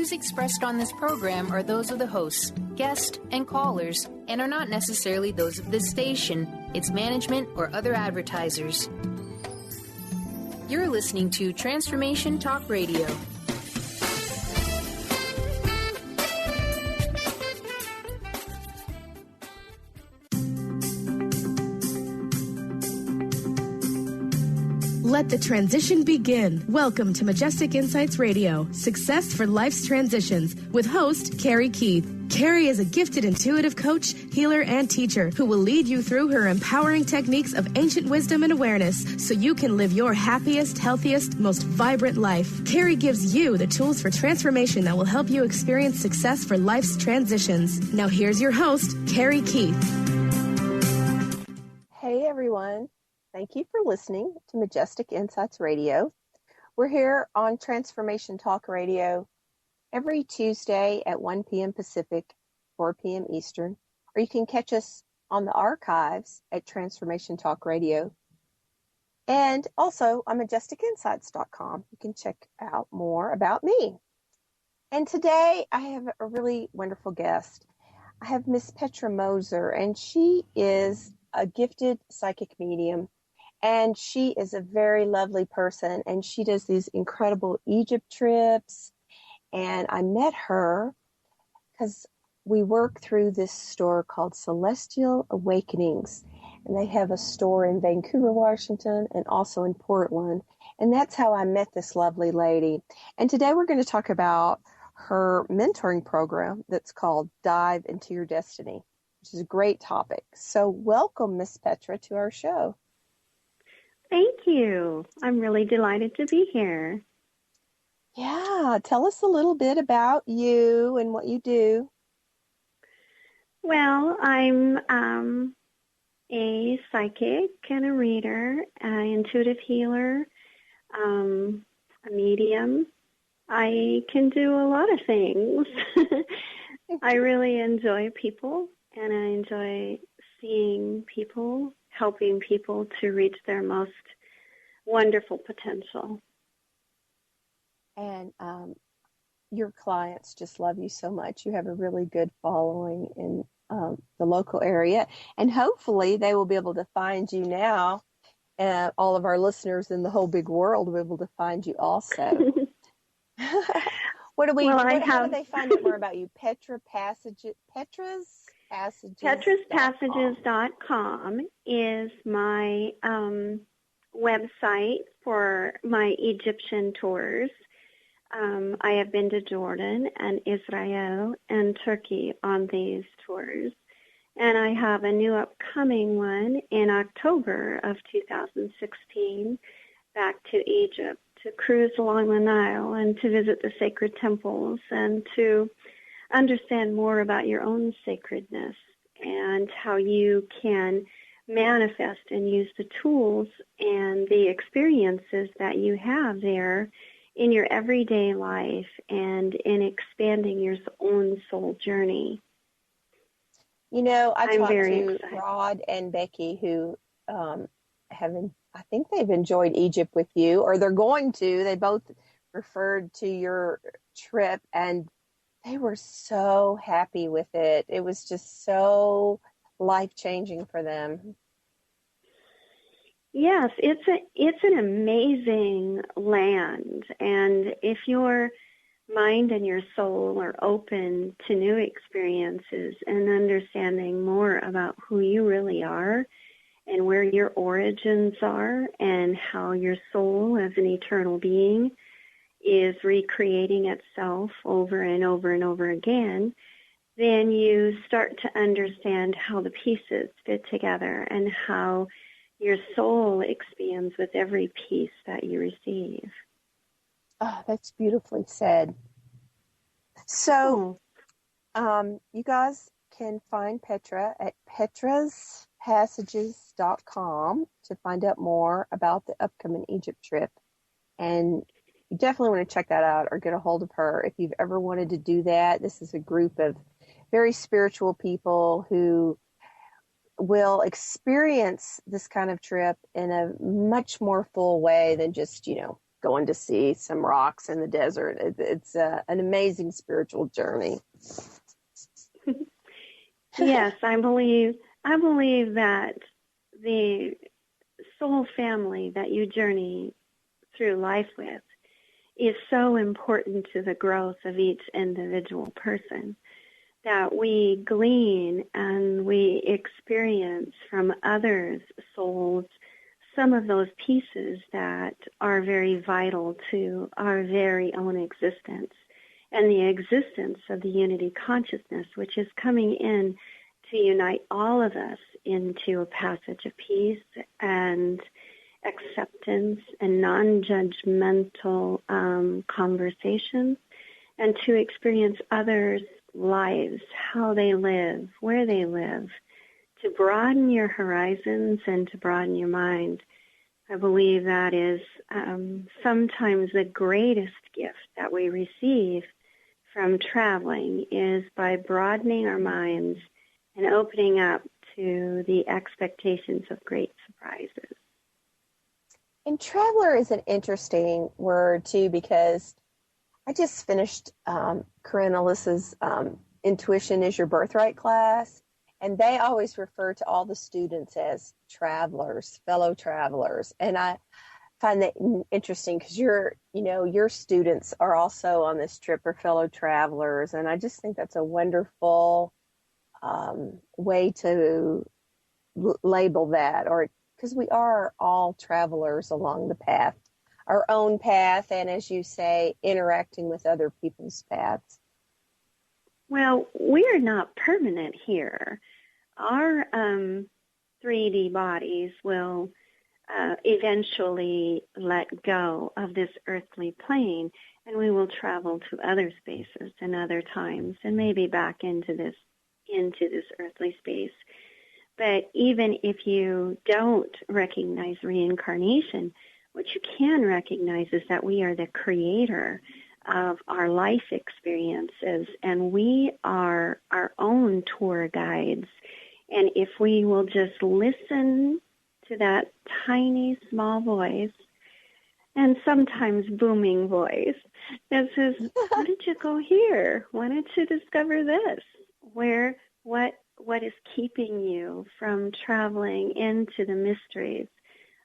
views expressed on this program are those of the hosts, guests, and callers, and are not necessarily those of this station, its management, or other advertisers. You're listening to Transformation Talk Radio. Let the transition begin. Welcome to Majestic Insights Radio, Success for Life's Transitions, with host Karey Keith. Karey is a gifted intuitive coach, healer, and teacher who will lead you through her empowering techniques of ancient wisdom and awareness so you can live your happiest, healthiest, most vibrant life. Karey gives you the tools for transformation that will help you experience success for life's transitions. Now here's your host, Karey Keith. Hey everyone. Thank you for listening to Majestic Insights Radio. We're here on Transformation Talk Radio every Tuesday at 1 p.m. Pacific, 4 p.m. Eastern, or you can catch us on the archives at Transformation Talk Radio. And also on MajesticInsights.com. You can check out more about me. And today I have a really wonderful guest. I have Miss Petra Moser, and she is a gifted psychic medium. And she is a very lovely person, and she does these incredible Egypt trips. And I met her because we work through this store called Celestial Awakenings. And they have a store in Vancouver, Washington, and also in Portland. And that's how I met this lovely lady. And today we're going to talk about her mentoring program that's called Dive Into Your Destiny, which is a great topic. So welcome, Miss Petra, to our show. Thank you. I'm really delighted to be here. Yeah, tell us a little bit about you and what you do. Well, I'm a psychic and a reader, an intuitive healer, a medium. I can do a lot of things. I really enjoy people, and I enjoy seeing people, helping people to reach their most wonderful potential. And your clients just love you so much. You have a really good following in the local area, and hopefully they will be able to find you now. All of our listeners in the whole big world will be able to find you also. How do they find out more about you? Petra's Passages. PetrasPassages.com is my website for my Egyptian tours. I have been to Jordan and Israel and Turkey on these tours. And I have a new upcoming one in October of 2016 back to Egypt to cruise along the Nile and to visit the sacred temples and to understand more about your own sacredness and how you can manifest and use the tools and the experiences that you have there in your everyday life and in expanding your own soul journey. You know, I talked to Rod and Becky who I think they've enjoyed Egypt with you, or they're going to. They both referred to your trip, and they were so happy with it. It was just so life-changing for them. Yes, it's an amazing land, and if your mind and your soul are open to new experiences and understanding more about who you really are and where your origins are and how your soul as an eternal being is recreating itself over and over and over again, then you start to understand how the pieces fit together and how your soul expands with every piece that you receive. Oh, that's beautifully said. So, you guys can find Petra at petraspassages.com to find out more about the upcoming Egypt trip. And you definitely want to check that out or get a hold of her if you've ever wanted to do that. This is a group of very spiritual people who will experience this kind of trip in a much more full way than just, going to see some rocks in the desert. It's an amazing spiritual journey. Yes, I believe that the soul family that you journey through life with is so important to the growth of each individual person, that we glean and we experience from others' souls some of those pieces that are very vital to our very own existence and the existence of the unity consciousness, which is coming in to unite all of us into a passage of peace and acceptance and non-judgmental conversations, and to experience others' lives, how they live, where they live, to broaden your horizons and to broaden your mind. I believe that is sometimes the greatest gift that we receive from traveling, is by broadening our minds and opening up to the expectations of great surprises. And traveler is an interesting word, too, because I just finished Corinne Alyssa's Intuition is Your Birthright class, and they always refer to all the students as travelers, fellow travelers. And I find that interesting because your students are also on this trip, or fellow travelers. And I just think that's a wonderful way to label that, or because we are all travelers along the path, our own path, and as you say, interacting with other people's paths. Well, we are not permanent here. Our 3D bodies will eventually let go of this earthly plane, and we will travel to other spaces and other times, and maybe back into this earthly space. But even if you don't recognize reincarnation, what you can recognize is that we are the creator of our life experiences, and we are our own tour guides. And if we will just listen to that tiny, small voice, and sometimes booming voice, that says, why did you go here? Why did you discover this? What is keeping you from traveling into the mysteries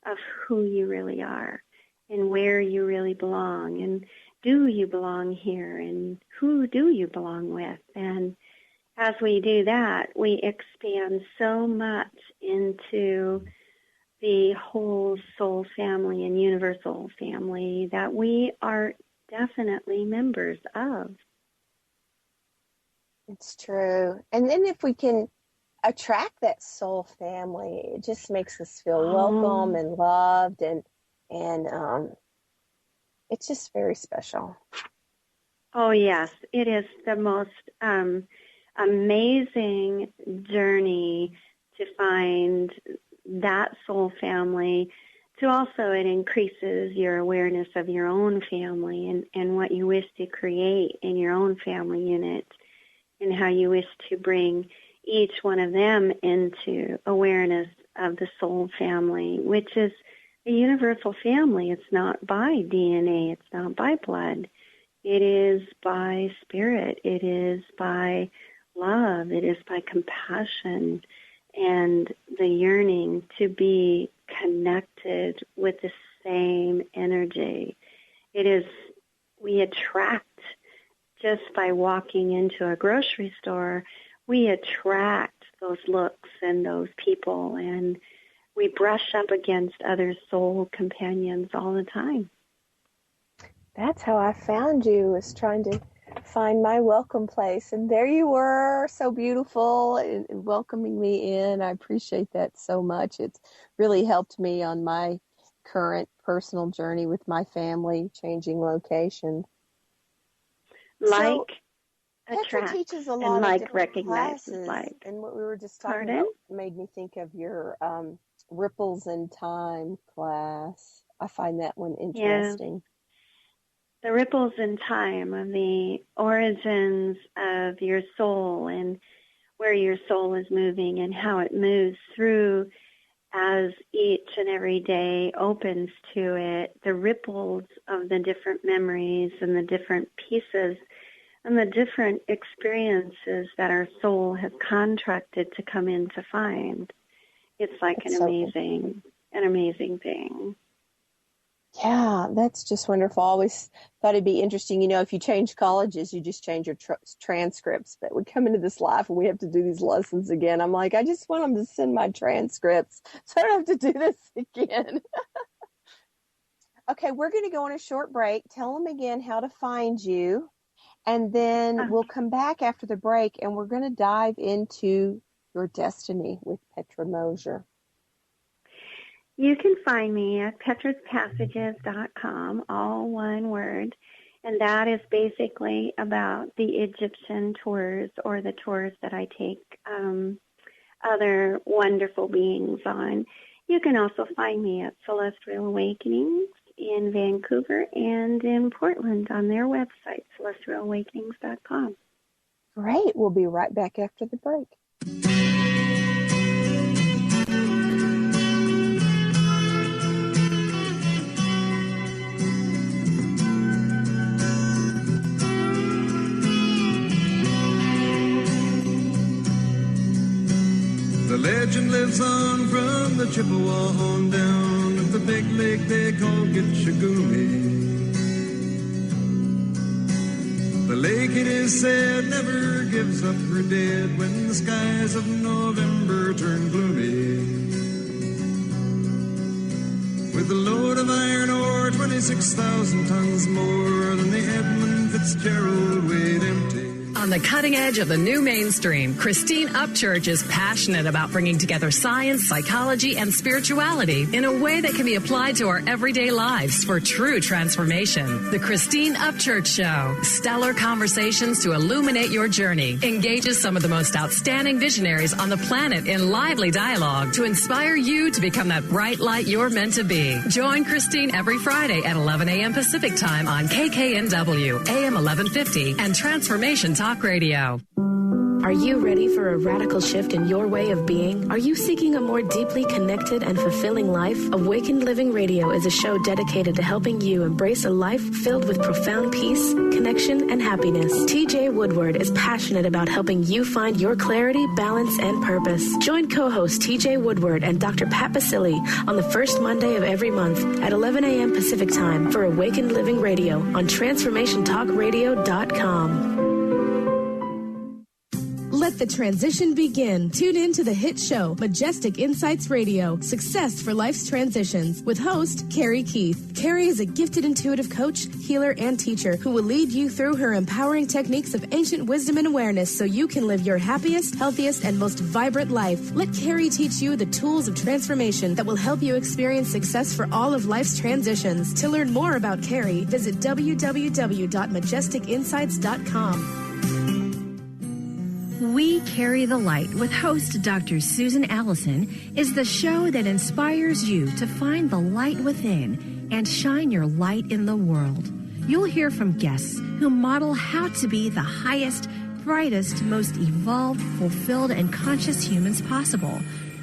of who you really are and where you really belong, and do you belong here, and who do you belong with? And as we do that, we expand so much into the whole soul family and universal family that we are definitely members of. It's true. And then if we can attract that soul family, it just makes us feel welcome and loved, and it's just very special. Oh, yes. It is the most amazing journey to find that soul family. To also, it increases your awareness of your own family and what you wish to create in your own family unit, and how you wish to bring each one of them into awareness of the soul family, which is a universal family. It's not by DNA. It's not by blood. It is by spirit. It is by love. It is by compassion and the yearning to be connected with the same energy. It is, we attract, just by walking into a grocery store, we attract those looks and those people, and we brush up against other soul companions all the time. That's how I found you, was trying to find my welcome place. And there you were, so beautiful and welcoming me in. I appreciate that so much. It's really helped me on my current personal journey with my family, changing location. Petra teaches a lot of different classes, and what we were just talking about made me think of your Ripples in Time class. I find that one interesting. Yeah. The ripples in time of the origins of your soul and where your soul is moving and how it moves through as each and every day opens to it, the ripples of the different memories and the different pieces and the different experiences that our soul has contracted to come in to find. It's like an amazing thing. Yeah, that's just wonderful. I always thought it'd be interesting. You know, if you change colleges, you just change your transcripts. But we come into this life and we have to do these lessons again. I'm like, I just want them to send my transcripts so I don't have to do this again. Okay, we're going to go on a short break. Tell them again how to find you. And then we'll come back after the break and we're going to dive into your destiny with Petra Moser. You can find me at petraspassages.com, all one word, and that is basically about the Egyptian tours or the tours that I take other wonderful beings on. You can also find me at Celestial Awakenings in Vancouver and in Portland on their website, celestialawakenings.com. Great. We'll be right back after the break. The legend lives on from the Chippewa on down at the big lake they call Gitchagumi. The lake, it is said, never gives up her dead when the skies of November turn gloomy. With a load of iron ore, 26,000 tons more than the Edmund Fitzgerald weighed empty. On the cutting edge of the new mainstream, Christine Upchurch is passionate about bringing together science, psychology, and spirituality in a way that can be applied to our everyday lives for true transformation. The Christine Upchurch Show, stellar conversations to illuminate your journey, engages some of the most outstanding visionaries on the planet in lively dialogue to inspire you to become that bright light you're meant to be. Join Christine every Friday at 11 a.m. Pacific Time on KKNW, AM 1150, and Transformation Talk Radio. Are you ready for a radical shift in your way of being? Are you seeking a more deeply connected and fulfilling life? Awakened Living Radio is a show dedicated to helping you embrace a life filled with profound peace, connection, and happiness. TJ Woodward is passionate about helping you find your clarity, balance, and purpose. Join co-host TJ Woodward and Dr. Pat Basili on the first Monday of every month at 11 a.m. Pacific Time for Awakened Living Radio on TransformationTalkRadio.com. Let the transition begin. Tune in to the hit show, Majestic Insights Radio, Success for Life's Transitions, with host Karey Keith. Karey is a gifted intuitive coach, healer, and teacher who will lead you through her empowering techniques of ancient wisdom and awareness so you can live your happiest, healthiest, and most vibrant life. Let Karey teach you the tools of transformation that will help you experience success for all of life's transitions. To learn more about Karey, visit www.majesticinsights.com. We Carry the Light with host Dr. Susan Allison is the show that inspires you to find the light within and shine your light in the world. You'll hear from guests who model how to be the highest, brightest, most evolved, fulfilled, and conscious humans possible.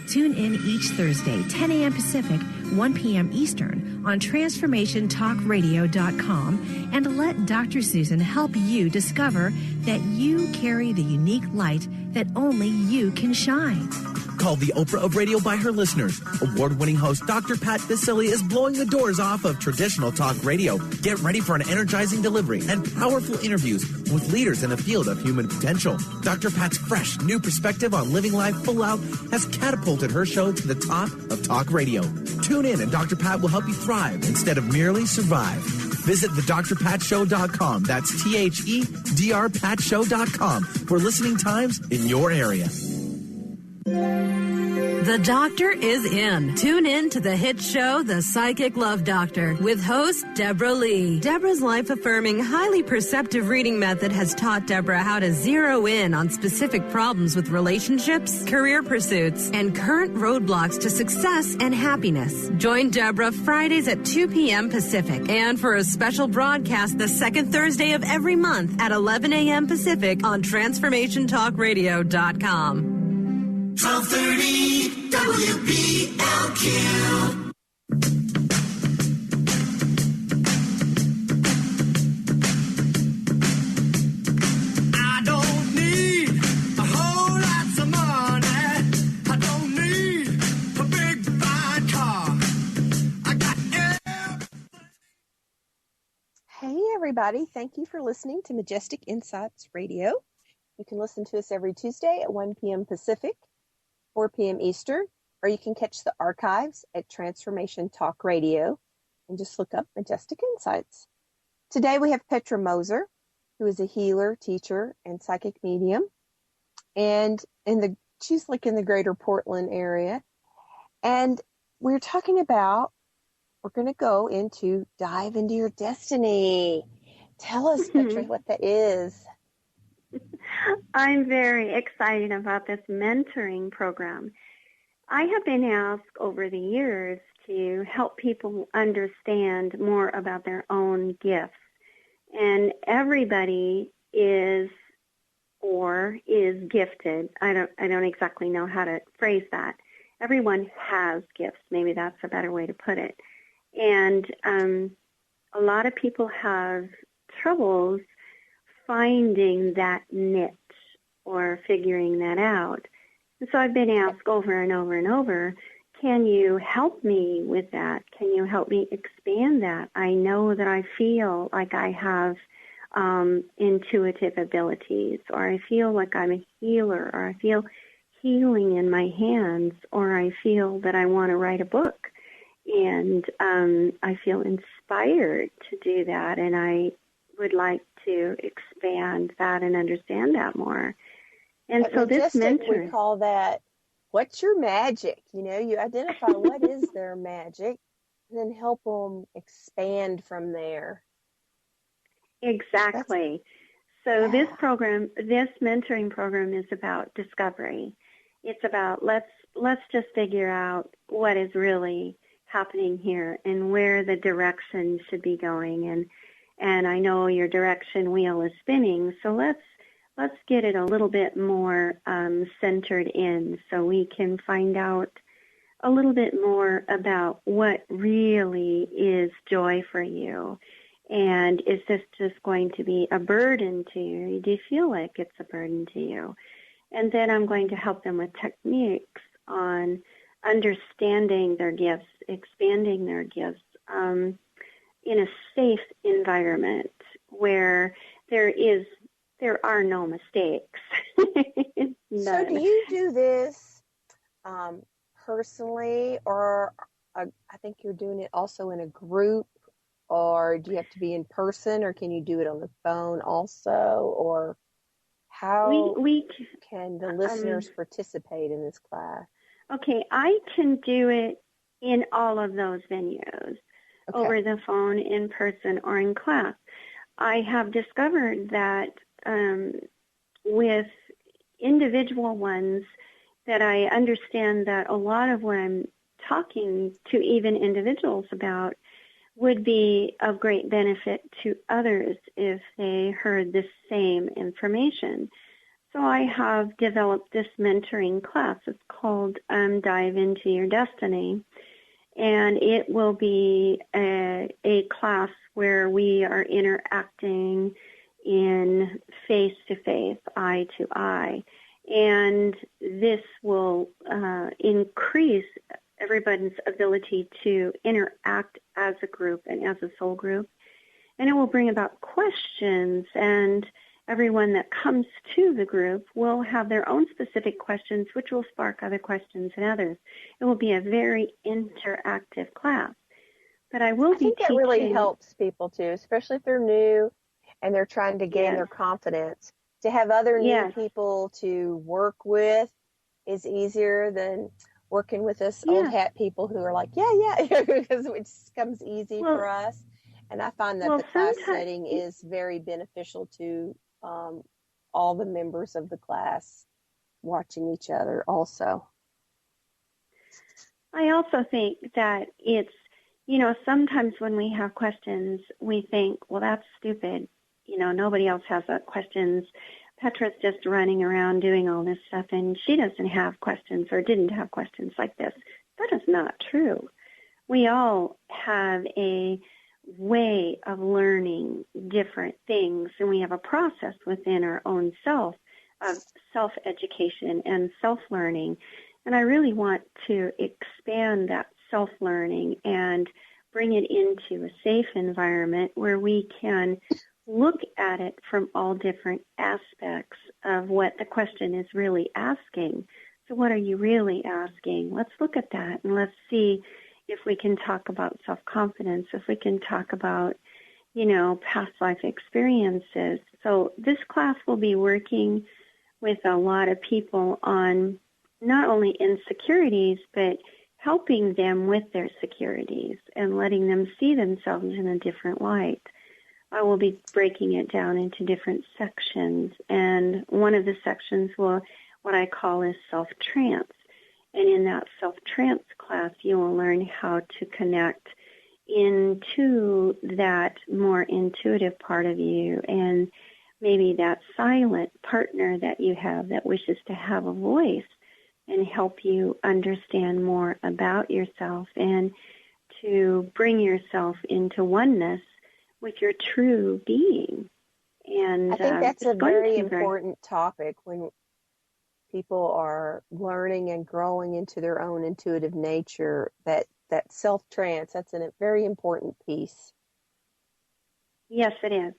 Tune in each Thursday, 10 a.m. Pacific, 1 p.m. Eastern on TransformationTalkRadio.com and let Dr. Susan help you discover that you carry the unique light that only you can shine. Called the Oprah of radio by her listeners, award-winning host Dr. Pat Basili is blowing the doors off of traditional talk radio. Get ready for an energizing delivery and powerful interviews with leaders in the field of human potential. Dr. Pat's fresh, new perspective on living life full out has catapulted her show to the top of talk radio. Tune in and Dr. Pat will help you thrive instead of merely survive. Visit thedrpatshow.com. That's THEDRPatShow.com for listening times in your area. The Doctor is in. Tune in to the hit show, The Psychic Love Doctor, with host Deborah Lee. Deborah's life-affirming, highly perceptive reading method has taught Deborah how to zero in on specific problems with relationships, career pursuits, and current roadblocks to success and happiness. Join Deborah Fridays at 2 p.m. Pacific, and for a special broadcast the second Thursday of every month at 11 a.m. Pacific on TransformationTalkRadio.com. 1230 WBLQ. Hey, everybody. Thank you for listening to Majestic Insights Radio. You can listen to us every Tuesday at 1 p.m. Pacific, 4 p.m. Eastern, or you can catch the archives at Transformation Talk Radio and just look up Majestic Insights. Today we have Petra Moser, who is a healer, teacher, and psychic medium. And she's like in the greater Portland area. And we're talking about we're going to go into dive into your destiny. Tell us, Petra, what that is. I'm very excited about this mentoring program. I have been asked over the years to help people understand more about their own gifts. And everybody is gifted. I don't exactly know how to phrase that. Everyone has gifts. Maybe that's a better way to put it. And a lot of people have troubles finding that niche or figuring that out. And so I've been asked over and over and over, can you help me with that? Can you help me expand that? I know that I feel like I have intuitive abilities, or I feel like I'm a healer, or I feel healing in my hands, or I feel that I want to write a book. And I feel inspired to do that, and I would like to expand that and understand that more. And so this mentor, we call that, what's your magic? You know, you identify what is their magic, and then help them expand from there. Exactly. So this program, this mentoring program, is about discovery. It's about let's just figure out what is really happening here and where the direction should be going. And I know your direction wheel is spinning, so let's get it a little bit more centered in, so we can find out a little bit more about what really is joy for you. And is this just going to be a burden to you? Do you feel like it's a burden to you? And then I'm going to help them with techniques on understanding their gifts, expanding their gifts in a safe environment where there are no mistakes. So do you do this personally, or I think you're doing it also in a group, or do you have to be in person, or can you do it on the phone also, or how can the listeners participate in this class? Okay, I can do it in all of those venues, over the phone, in person, or in class. I have discovered that with individual ones, that I understand that a lot of what I'm talking to even individuals about would be of great benefit to others if they heard the same information. So I have developed this mentoring class. It's called Dive Into Your Destiny. And it will be a class where we are interacting in face-to-face, eye-to-eye. And this will increase everybody's ability to interact as a group and as a soul group. And it will bring about questions, and everyone that comes to the group will have their own specific questions, which will spark other questions in others. It will be a very interactive class. But I think that really helps people too, especially if they're new and they're trying to gain their confidence. To have other new people to work with is easier than working with us old hat people who are like, because it just comes easy for us. And I find that the class setting is very beneficial to all the members of the class watching each other also. I also think that it's, sometimes when we have questions, we think, well, that's stupid. Nobody else has questions. Petra's just running around doing all this stuff, and she doesn't have questions or didn't have questions like this. That is not true. We all have a way of learning different things, and we have a process within our own self of self-education and self-learning. And I really want to expand that self-learning and bring it into a safe environment where we can look at it from all different aspects of what the question is really asking. So what are you really asking? Let's look at that, and let's see if we can talk about self-confidence, if we can talk about, past life experiences. So this class will be working with a lot of people on not only insecurities, but helping them with their securities and letting them see themselves in a different light. I will be breaking it down into different sections, and one of the sections will, what I call is self-trance. And in that self-trance class, you will learn how to connect into that more intuitive part of you, and maybe that silent partner that you have that wishes to have a voice and help you understand more about yourself and to bring yourself into oneness with your true being. And I think that's a very important topic when people are learning and growing into their own intuitive nature, that self-trance, that's a very important piece. Yes, it is.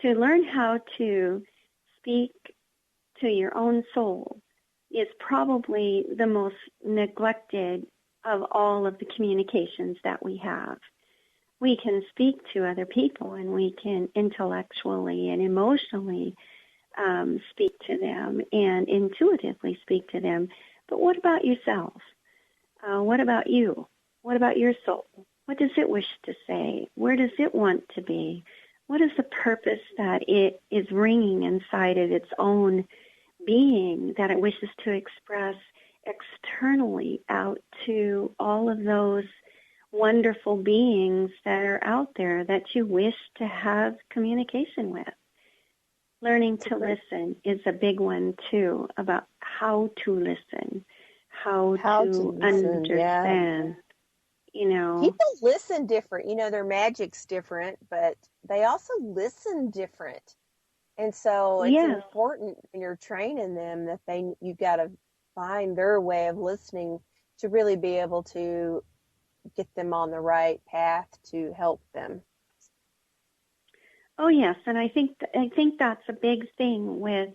To learn how to speak to your own soul is probably the most neglected of all of the communications that we have. We can speak to other people, and we can intellectually and emotionally speak to them and intuitively speak to them. But what about yourself? What about you? What about your soul? What does it wish to say? Where does it want to be? What is the purpose that it is ringing inside of its own being that it wishes to express externally out to all of those wonderful beings that are out there that you wish to have communication with? Learning to listen is a big one, too, about how to listen, how to understand. Yeah. People listen different. Their magic's different, but they also listen different. And so it's important when you're training them that you got to find their way of listening to really be able to get them on the right path to help them. Oh yes, and I think that's a big thing with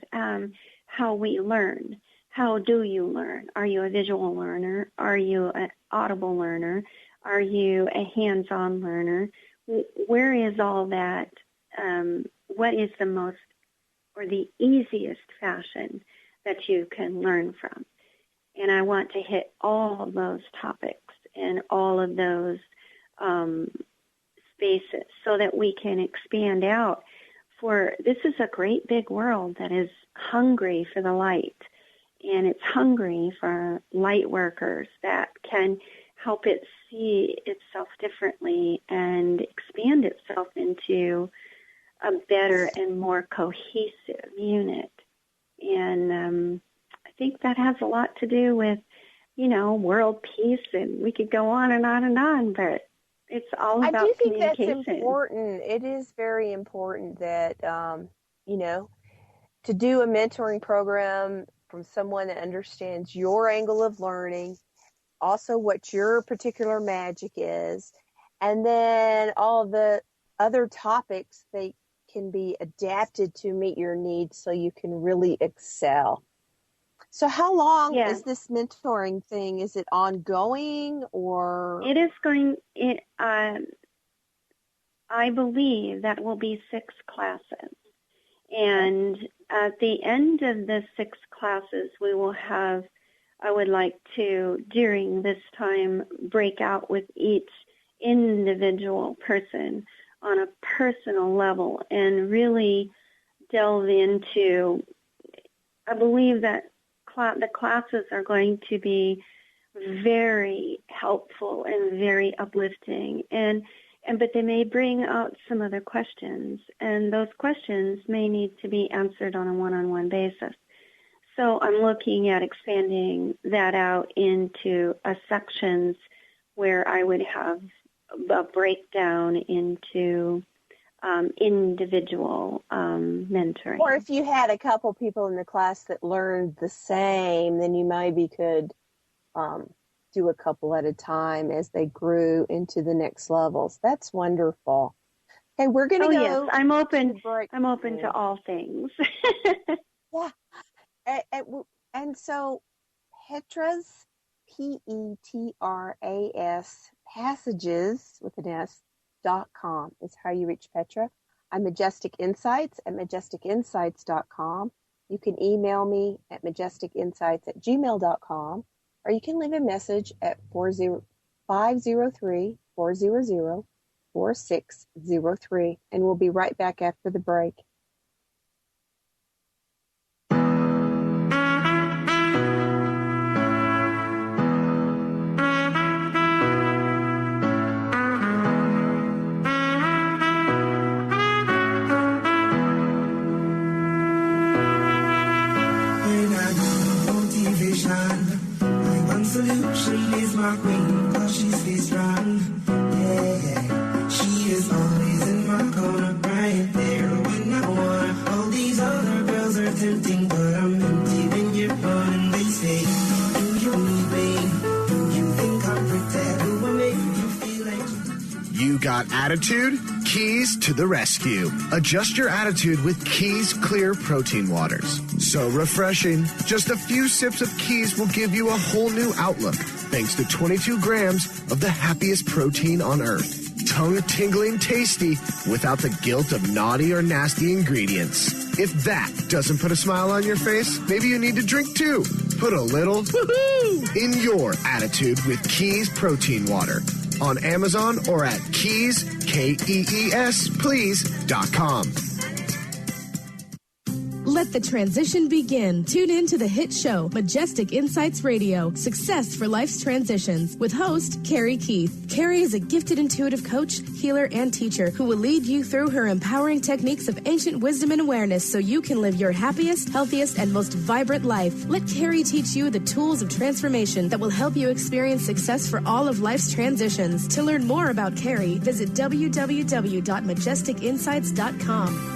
how we learn. How do you learn? Are you a visual learner? Are you an audible learner? Are you a hands-on learner? Where is all that? What is the most or the easiest fashion that you can learn from? And I want to hit all of those topics and all of those spaces so that we can expand out. For this is a great big world that is hungry for the light, and it's hungry for light workers that can help it see itself differently and expand itself into a better and more cohesive unit. And I think that has a lot to do with, world peace, and we could go on and on and on, but it's all about communication. I do think that's important. It is very important that, to do a mentoring program from someone that understands your angle of learning, also what your particular magic is, and then all the other topics, they can be adapted to meet your needs so you can really excel. So how long is this mentoring thing? Is it ongoing or? It is going, I believe that will be 6 classes. And at the end of the 6 classes, we will have, I would like to, during this time, break out with each individual person on a personal level and really delve into, I believe that the classes are going to be very helpful and very uplifting. And but they may bring out some other questions, and those questions may need to be answered on a one-on-one basis. So I'm looking at expanding that out into sections where I would have a breakdown into individual mentoring. Or if you had a couple people in the class that learned the same, then you maybe could do a couple at a time as they grew into the next levels. That's wonderful. Okay, we're going to go. Yes, I'm open. I'm open to all things. Yeah. And so Petra's, Petras, passages with an S.com is how you reach Petra. I'm Majestic Insights at majesticinsights.com. You can email me at majesticinsights@gmail.com, or you can leave a message at 503-400-4603, and we'll be right back after the break. Solution is my queen, cause she stays strong. Yeah. She is always in my corner, right there when I want her. All these other girls are tempting, but I'm empty when you're gone. And they say, do you need me? Do you think I'm pretend? Do I make you feel like you got attitude? Keys to the rescue. Adjust your attitude with Keys Clear Protein Waters. So refreshing. Just a few sips of Keys will give you a whole new outlook, thanks to 22 grams of the happiest protein on earth. Tongue-tingling tasty without the guilt of naughty or nasty ingredients. If that doesn't put a smile on your face, maybe you need to drink too. Put a little woohoo in your attitude with Keys Protein Water. On Amazon or at Keys, Kees, please.com. Let the transition begin. Tune in to the hit show, Majestic Insights Radio, Success for Life's Transitions, with host Karey Keith. Karey is a gifted intuitive coach, healer, and teacher who will lead you through her empowering techniques of ancient wisdom and awareness so you can live your happiest, healthiest, and most vibrant life. Let Karey teach you the tools of transformation that will help you experience success for all of life's transitions. To learn more about Karey, visit www.majesticinsights.com.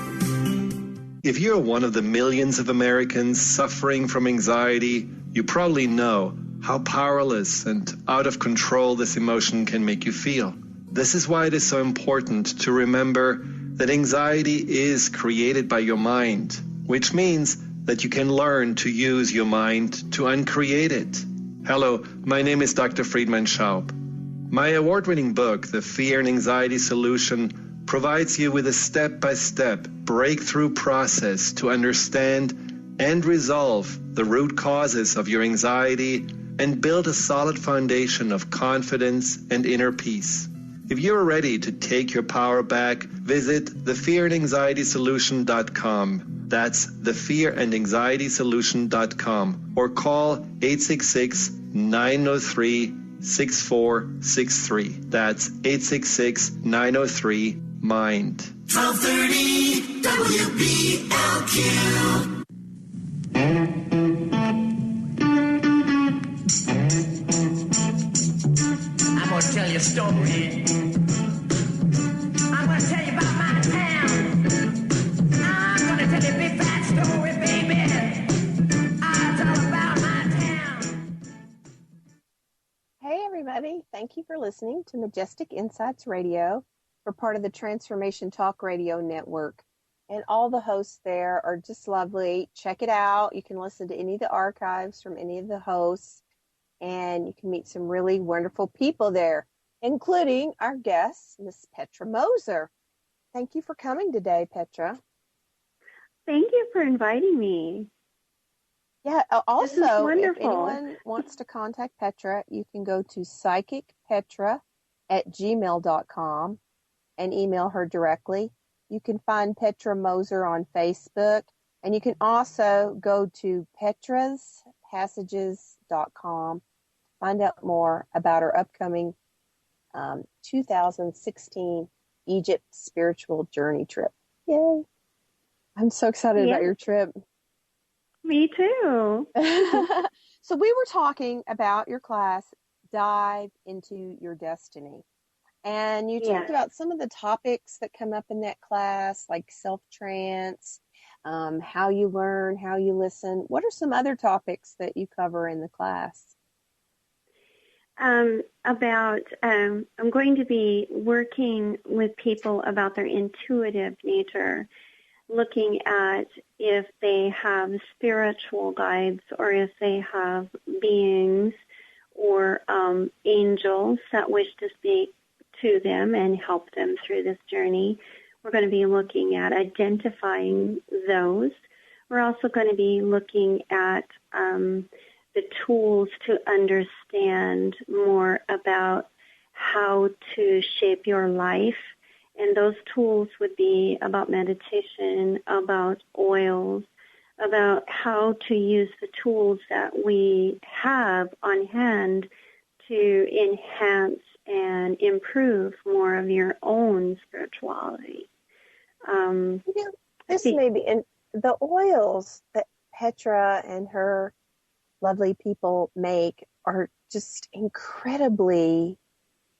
If you're one of the millions of Americans suffering from anxiety, you probably know how powerless and out of control this emotion can make you feel. This is why it is so important to remember that anxiety is created by your mind, which means that you can learn to use your mind to uncreate it. Hello, my name is Dr. Friedman Schaub. My award-winning book, The Fear and Anxiety Solution, provides you with a step-by-step breakthrough process to understand and resolve the root causes of your anxiety and build a solid foundation of confidence and inner peace. If you're ready to take your power back, visit thefearandanxietysolution.com. That's thefearandanxietysolution.com, or call 866-903-6463. That's 866-903-MIND. 1230 WBLQ. I'm going to tell you a story. I'm going to tell you about my town. I'm going to tell you a big fat story, baby. It's all about my town. Hey, everybody. Thank you for listening to Majestic Insights Radio. We're part of the Transformation Talk Radio Network. And all the hosts there are just lovely. Check it out. You can listen to any of the archives from any of the hosts. And you can meet some really wonderful people there, including our guest, Miss Petra Moser. Thank you for coming today, Petra. Thank you for inviting me. Yeah, also, if wonderful. anyone wants to contact Petra, you can go to psychicpetra@gmail.com and email her directly. You can find Petra Moser on Facebook, and you can also go to petraspassages.com, find out more about her upcoming 2016 Egypt Spiritual Journey Trip. Yay! I'm so excited about your trip. Me too. So we were talking about your class, Dive into Your Destiny. And you talked about some of the topics that come up in that class, like self-trance, how you learn, how you listen. What are some other topics that you cover in the class? I'm going to be working with people about their intuitive nature, looking at if they have spiritual guides or if they have beings or angels that wish to speak to them and help them through this journey. We're going to be looking at identifying those. We're also going to be looking at the tools to understand more about how to shape your life. And those tools would be about meditation, about oils, about how to use the tools that we have on hand to enhance and improve more of your own spirituality. This may be, and the oils that Petra and her lovely people make are just incredibly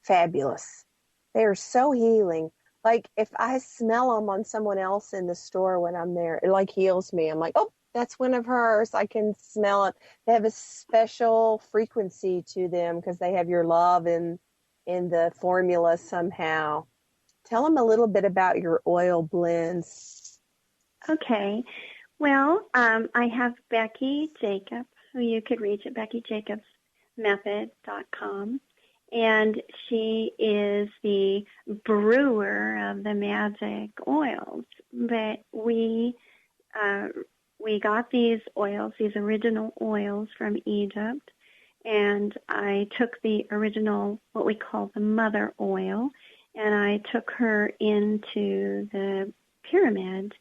fabulous. They are so healing. Like if I smell them on someone else in the store when I'm there, it like heals me. I'm like, oh, that's one of hers. I can smell it. They have a special frequency to them because they have your love in the formula somehow. Tell them a little bit about your oil blends. Okay. Well, I have Becky Jacobs, who you could reach at BeckyJacobsMethod.com. And she is the brewer of the magic oils. But we got these oils, these original oils from Egypt, and I took the original, what we call the mother oil, and I took her into the pyramid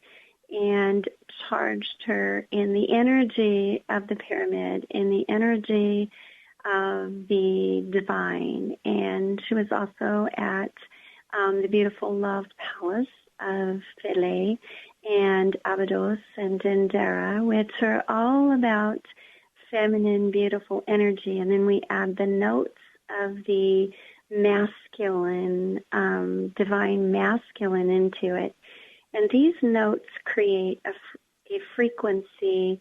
and charged her in the energy of the pyramid, in the energy of the divine. And she was also at the beautiful Love Palace of Philae and Abydos and Dendera, which are all about feminine, beautiful energy. And then we add the notes of the masculine, divine masculine into it. And these notes create a frequency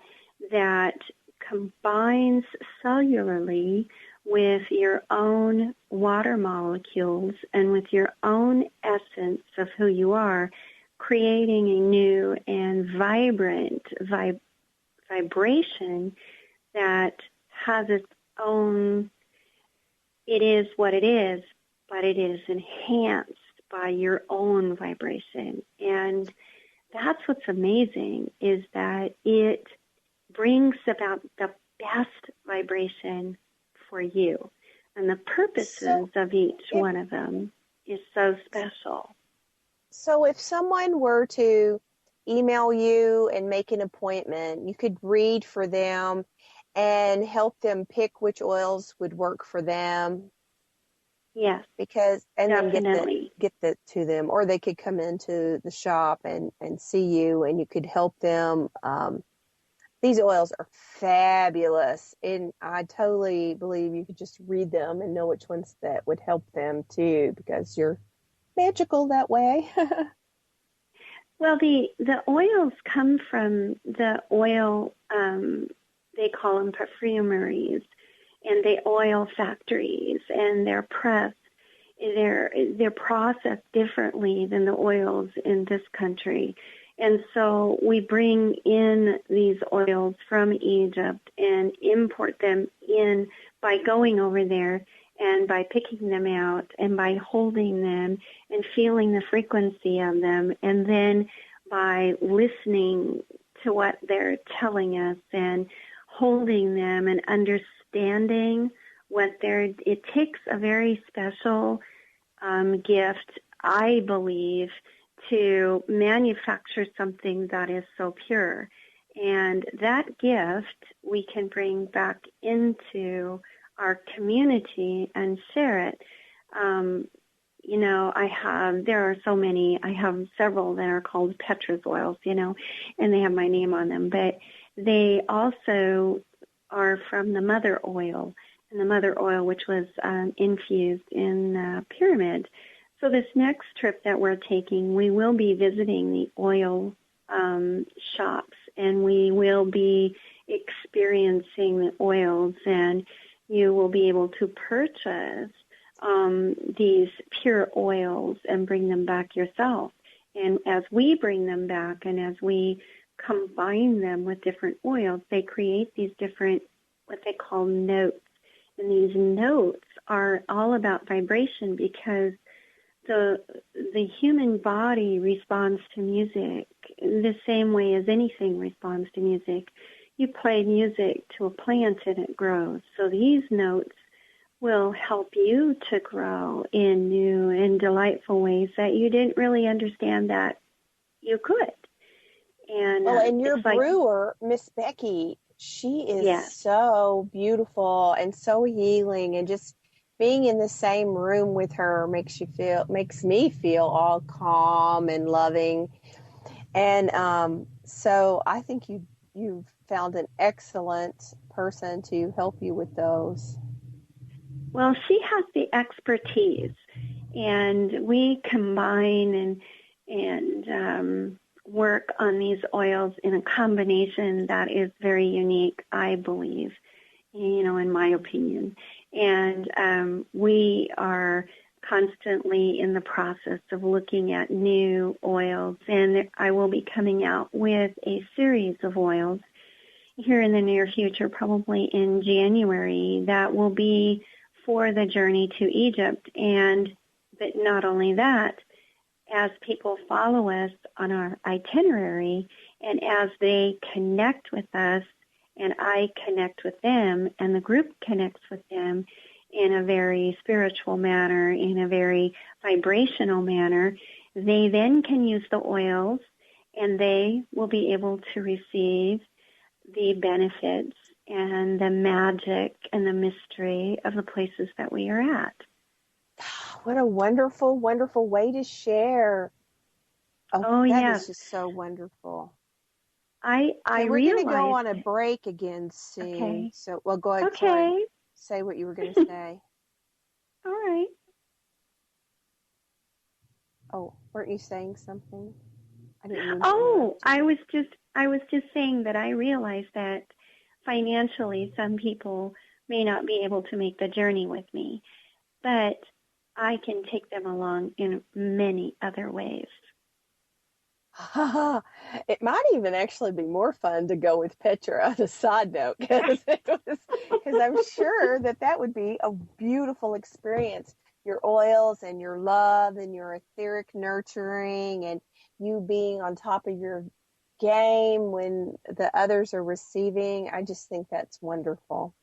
that combines cellularly with your own water molecules and with your own essence of who you are, creating a new and vibrant vibration that has its own, it is what it is, but it is enhanced by your own vibration. And that's what's amazing, is that it brings about the best vibration for you. And the purposes of each one of them is so special. So if someone were to email you and make an appointment, you could read for them and help them pick which oils would work for them. Yes, because and definitely. then get that to them, or they could come into the shop and see you, and you could help them. These oils are fabulous, and I totally believe you could just read them and know which ones that would help them too, because you're magical that way. Well, the oils come from the oil, they call them perfumeries, and the oil factories, and they're pressed. They're processed differently than the oils in this country. And so we bring in these oils from Egypt and import them in by going over there and by picking them out and by holding them and feeling the frequency of them, and then by listening to what they're telling us and holding them and understanding what it takes a very special gift, I believe, to manufacture something that is so pure. And that gift we can bring back into our community and share it. there are so many. I have several that are called Petra's oils, and they have my name on them. But they also are from the mother oil, and the mother oil, which was infused in pyramid. So this next trip that we're taking, we will be visiting the oil shops, and we will be experiencing the oils, and you will be able to purchase these pure oils and bring them back yourself. And as we bring them back and as we combine them with different oils, they create these different, what they call notes. And these notes are all about vibration, because the human body responds to music the same way as anything responds to music. You play music to a plant and it grows. So these notes will help you to grow in new and delightful ways that you didn't really understand that you could. And your brewer, Miss Becky, she is so beautiful and so healing, and just being in the same room with her makes me feel all calm and loving. And so I think you've found an excellent person to help you with those. Well, she has the expertise, and we combine and work on these oils in a combination that is very unique, I believe, in my opinion. And we are constantly in the process of looking at new oils, and I will be coming out with a series of oils here in the near future, probably in January, that will be for the journey to Egypt. But not only that, as people follow us on our itinerary, and as they connect with us, and I connect with them, and the group connects with them in a very spiritual manner, in a very vibrational manner, they then can use the oils, and they will be able to receive the benefits and the magic and the mystery of the places that we are at. What a wonderful, wonderful way to share. That is just so wonderful. I we're going to go on a break again soon. Okay. So, go ahead. Okay. Sorry. Say what you were going to say. All right. Oh, weren't you saying something? I didn't mean I was just saying that I realize that financially some people may not be able to make the journey with me, but I can take them along in many other ways. It might even actually be more fun to go with Petra on a side note, because I'm sure that would be a beautiful experience. Your oils and your love and your etheric nurturing, and you being on top of your game when the others are receiving. I just think that's wonderful.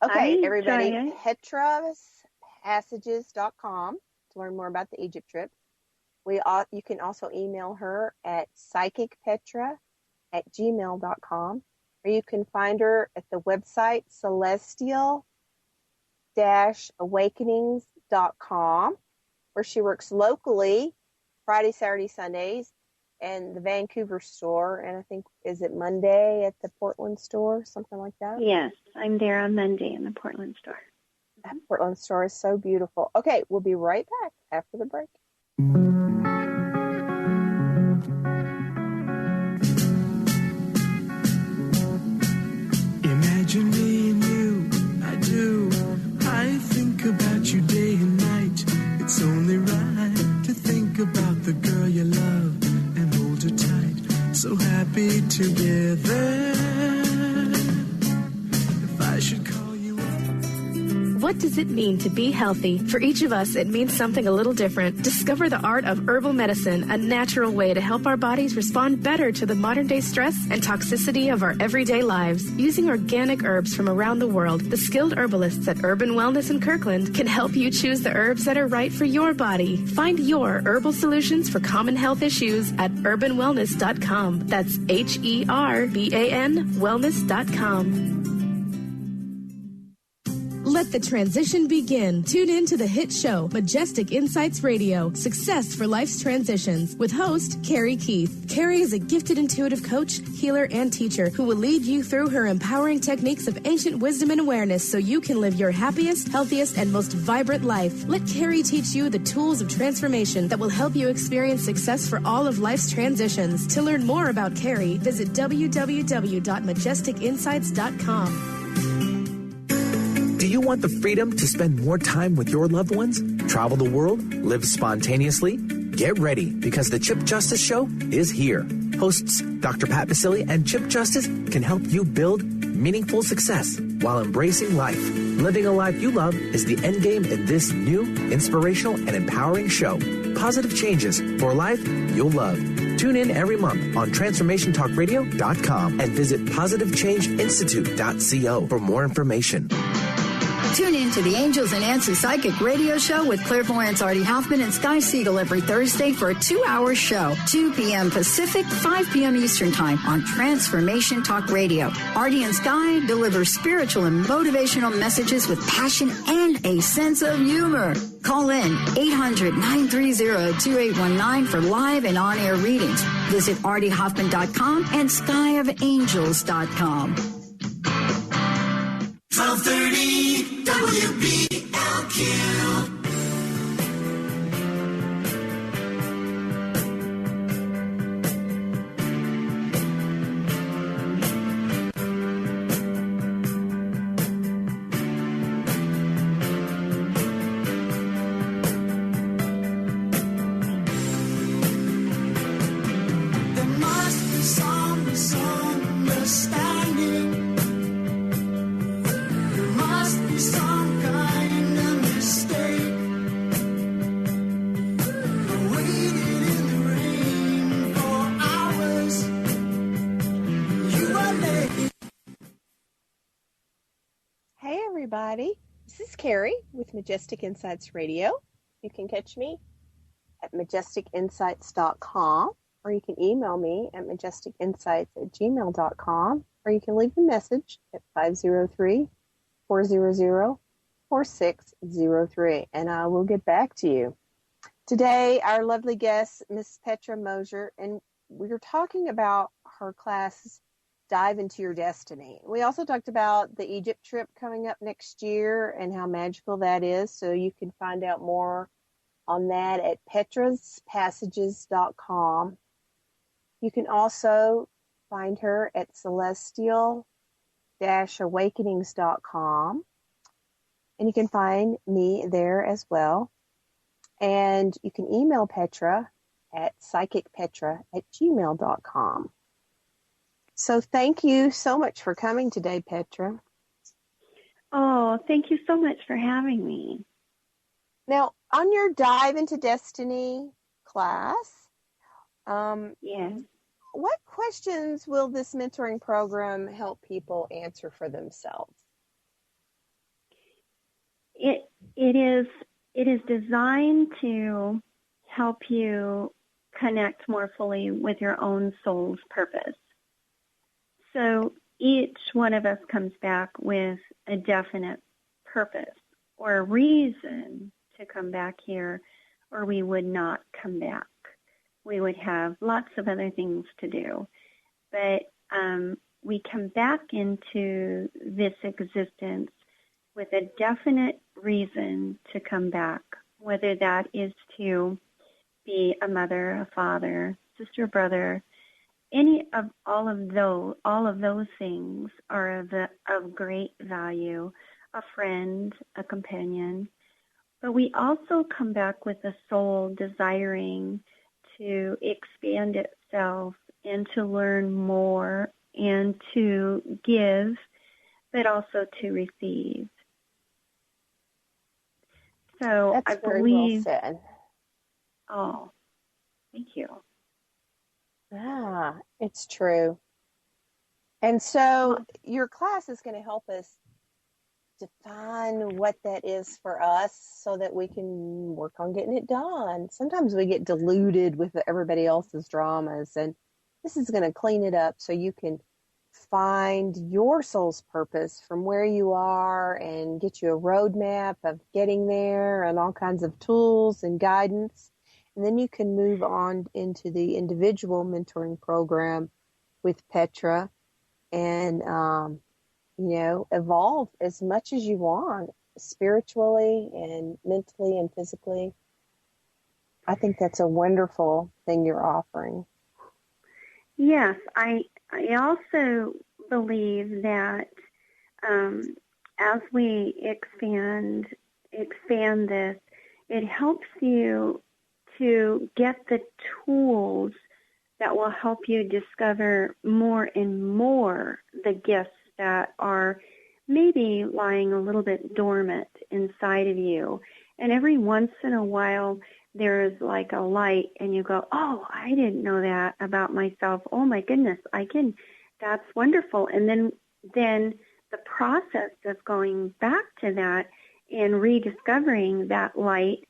Okay, everybody, petrapassages.com to learn more about the Egypt trip. You can also email her at psychicpetra@gmail.com, or you can find her at the website celestial-awakenings.com, where she works locally Friday, Saturday, Sundays, and the Vancouver store, and I think, is it Monday at the Portland store, something like that? Yes, I'm there on Monday in the Portland store. That Portland store is so beautiful. Okay, we'll be right back after the break. Imagine me and you, I do. I think about you day and night. It's only right to think about the girl you love and hold her tight. So happy together. If I should call you up. What does it mean to be healthy? For each of us, it means something a little different. Discover the art of herbal medicine, a natural way to help our bodies respond better to the modern-day stress and toxicity of our everyday lives. Using organic herbs from around the world, the skilled herbalists at Urban Wellness in Kirkland can help you choose the herbs that are right for your body. Find your herbal solutions for common health issues at urbanwellness.com. That's HERBAN wellness.com. Let the transition begin. Tune in to the hit show, Majestic Insights Radio, Success for Life's Transitions, with host Karey Keith. Karey is a gifted intuitive coach, healer, and teacher who will lead you through her empowering techniques of ancient wisdom and awareness so you can live your happiest, healthiest, and most vibrant life. Let Karey teach you the tools of transformation that will help you experience success for all of life's transitions. To learn more about Karey, visit www.majesticinsights.com. Do you want the freedom to spend more time with your loved ones? Travel the world? Live spontaneously? Get ready, because the Chip Justice Show is here. Hosts Dr. Pat Basili and Chip Justice can help you build meaningful success while embracing life. Living a life you love is the end game in this new, inspirational, and empowering show. Positive changes for a life you'll love. Tune in every month on TransformationTalkRadio.com and visit PositiveChangeInstitute.co for more information. Tune in to the Angels and Answers Psychic Radio Show with clairvoyants Artie Hoffman and Sky Siegel every Thursday for a 2-hour show, 2 p.m. Pacific, 5 p.m. Eastern Time on Transformation Talk Radio. Artie and Sky deliver spiritual and motivational messages with passion and a sense of humor. Call in 800-930-2819 for live and on-air readings. Visit artiehoffman.com and skyofangels.com. 1230 WBLQ. There must be some misunderstanding. Some kind of mistake. I waited in the rain for hours. You were late. Hey, everybody. This is Karey with Majestic Insights Radio. You can catch me at majesticinsights.com, or you can email me at majesticinsights@gmail.com, or you can leave a message at 503-400-4603, and I will get back to you. Today, our lovely guest, Miss Petra Moser, and we were talking about her class, Dive Into Your Destiny. We also talked about the Egypt trip coming up next year and how magical that is, so you can find out more on that at petraspassages.com. You can also find her at celestial-awakenings.com. And you can find me there as well. And you can email Petra at psychicpetra@gmail.com. So thank you so much for coming today, Petra. Oh, thank you so much for having me. Now, on your Dive into Destiny class, yes. What questions will this mentoring program help people answer for themselves? It is designed to help you connect more fully with your own soul's purpose. So each one of us comes back with a definite purpose or a reason to come back here, or we would not come back. We would have lots of other things to do. But we come back into this existence with a definite reason to come back, whether that is to be a mother, a father, sister, brother, all of those things are of great value, a friend, a companion. But we also come back with a soul desiring to expand itself and to learn more and to give, but also to receive. So That's I very believe. well said. Oh, thank you. Ah, it's true. And so your class is going to help us define what that is for us so that we can work on getting it done. Sometimes we get deluded with everybody else's dramas, and this is going to clean it up so you can find your soul's purpose from where you are and get you a roadmap of getting there and all kinds of tools and guidance. And then you can move on into the individual mentoring program with Petra and, evolve as much as you want, spiritually and mentally and physically. I think that's a wonderful thing you're offering. Yes, I also believe that as we expand this, it helps you to get the tools that will help you discover more and more the gifts that are maybe lying a little bit dormant inside of you. And every once in a while, there's like a light and you go, oh, I didn't know that about myself. Oh my goodness, that's wonderful. And then the process of going back to that and rediscovering that light,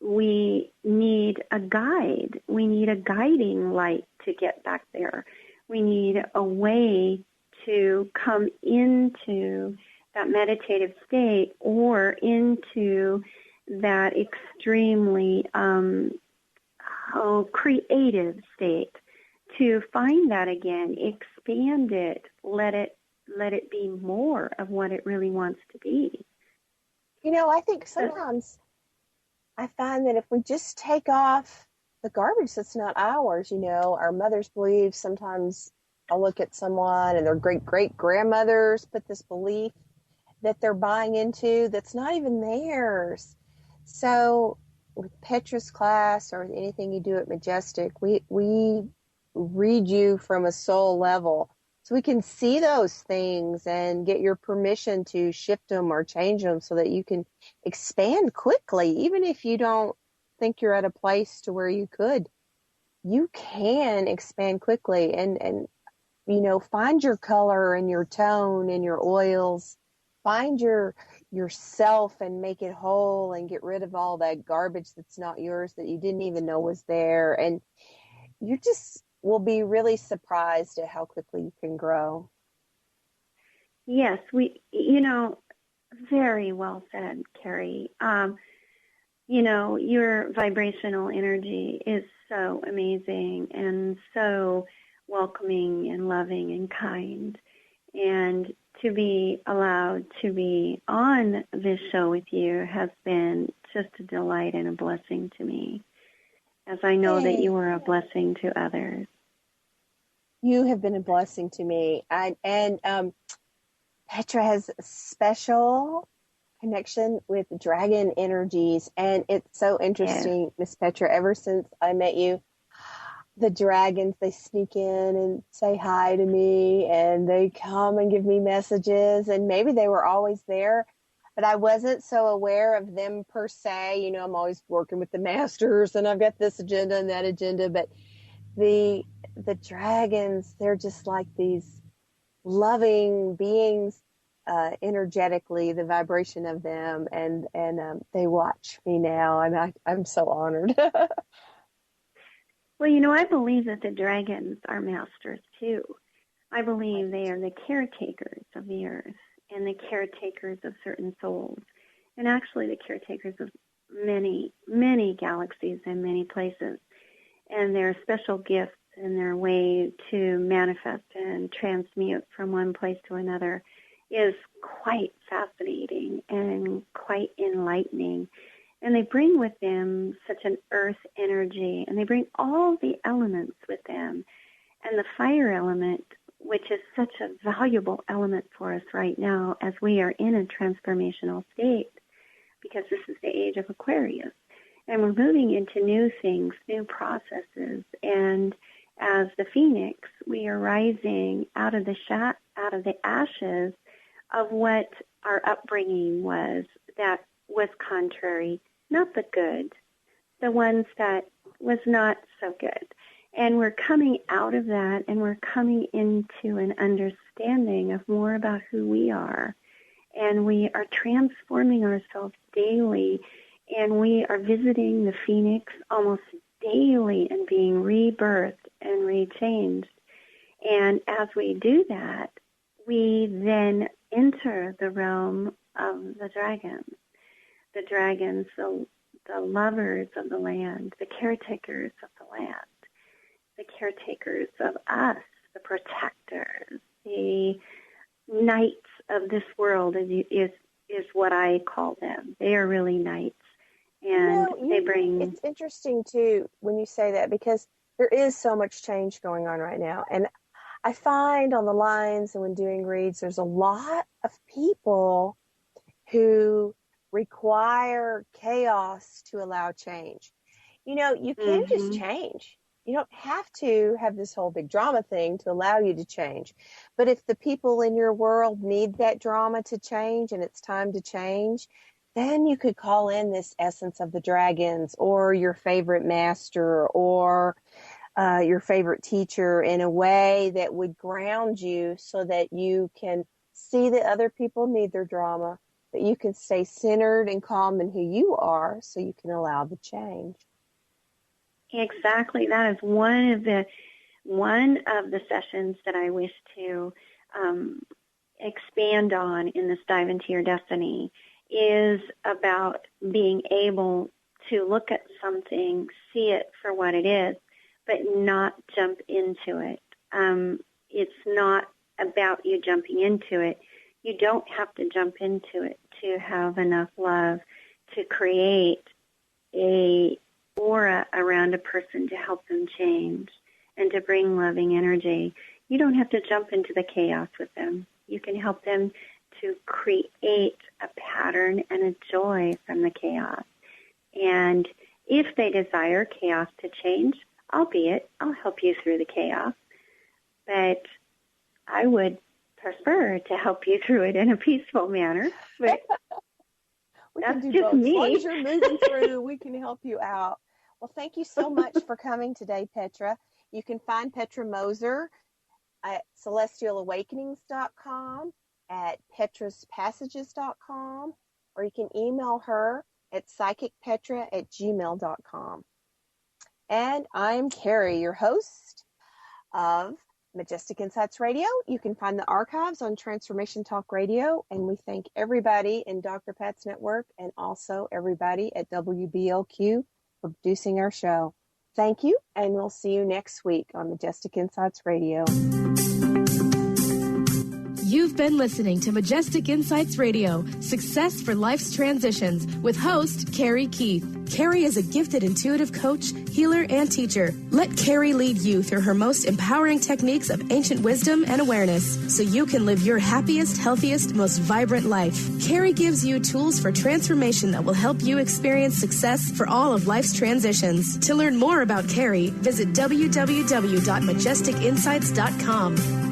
we need a guide. We need a guiding light to get back there. We need a way to come into that meditative state or into that extremely creative state, to find that again, expand it, let it be more of what it really wants to be. I think sometimes I find that if we just take off the garbage that's not ours, our mother's beliefs, sometimes I'll look at someone and their great-great-grandmothers put this belief that they're buying into that's not even theirs. So with Petra's class or anything you do at Majestic, we read you from a soul level so we can see those things and get your permission to shift them or change them so that you can expand quickly. Even if you don't think you're at a place to where you could, you can expand quickly and find your color and your tone and your oils. Find yourself and make it whole and get rid of all that garbage that's not yours that you didn't even know was there. And you just will be really surprised at how quickly you can grow. Yes, very well said, Karey. Your vibrational energy is so amazing and so welcoming and loving and kind. And to be allowed to be on this show with you has been just a delight and a blessing to me, as I know that you are a blessing to others. You have been a blessing to me. And Petra has a special connection with dragon energies, and it's so interesting, Miss Petra, ever since I met you, the dragons, they sneak in and say hi to me, and they come and give me messages, and maybe they were always there, but I wasn't so aware of them per se. I'm always working with the masters, and I've got this agenda and that agenda, but the dragons, they're just like these loving beings, energetically, the vibration of them, and they watch me now, and I'm so honored. Well, I believe that the dragons are masters too. I believe they are the caretakers of the earth and the caretakers of certain souls, and actually the caretakers of many, many galaxies and many places. And their special gifts and their way to manifest and transmute from one place to another is quite fascinating and quite enlightening. And they bring with them such an earth energy, and they bring all the elements with them. And the fire element, which is such a valuable element for us right now as we are in a transformational state, because this is the age of Aquarius. And we're moving into new things, new processes. And as the phoenix, we are rising out of the ashes of what our upbringing was that was contrary, not the good, the ones that was not so good. And we're coming out of that, and we're coming into an understanding of more about who we are. And we are transforming ourselves daily, and we are visiting the phoenix almost daily and being rebirthed and rechanged. And as we do that, we then enter the realm of the dragons. The dragons, the lovers of the land, the caretakers of the land, the caretakers of us, the protectors, the knights of this world is what I call them. They are really knights, and they bring. It's interesting too when you say that, because there is so much change going on right now, and I find on the lines and when doing reads, there's a lot of people who require chaos to allow change. You know, you can just change. You don't have to have this whole big drama thing to allow you to change. But if the people in your world need that drama to change and it's time to change, then you could call in this essence of the dragons or your favorite master or your favorite teacher in a way that would ground you so that you can see that other people need their drama, that you can stay centered and calm in who you are so you can allow the change. Exactly. That is one of the sessions that I wish to expand on in this Dive Into Your Destiny is about being able to look at something, see it for what it is, but not jump into it. It's not about you jumping into it. You don't have to jump into it to have enough love to create a aura around a person to help them change and to bring loving energy. You don't have to jump into the chaos with them. You can help them to create a pattern and a joy from the chaos. And if they desire chaos to change, albeit I'll help you through the chaos, but I would prefer to help you through it in a peaceful manner. But that's just both. me. As long as you're moving through, we can help you out. Well, thank you so much for coming today, Petra. You can find Petra Moser at celestialawakenings.com, at petraspassages.com, or you can email her at psychicpetra@gmail.com. And I'm Karey, your host of Majestic Insights Radio. You can find the archives on Transformation Talk Radio, and we thank everybody in Dr. Pat's network and also everybody at WBLQ for producing our show. Thank you, and we'll see you next week on Majestic Insights Radio. You've been listening to Majestic Insights Radio, Success for Life's Transitions, with host Karey Keith. Karey is a gifted intuitive coach, healer, and teacher. Let Karey lead you through her most empowering techniques of ancient wisdom and awareness so you can live your happiest, healthiest, most vibrant life. Karey gives you tools for transformation that will help you experience success for all of life's transitions. To learn more about Karey, visit www.majesticinsights.com.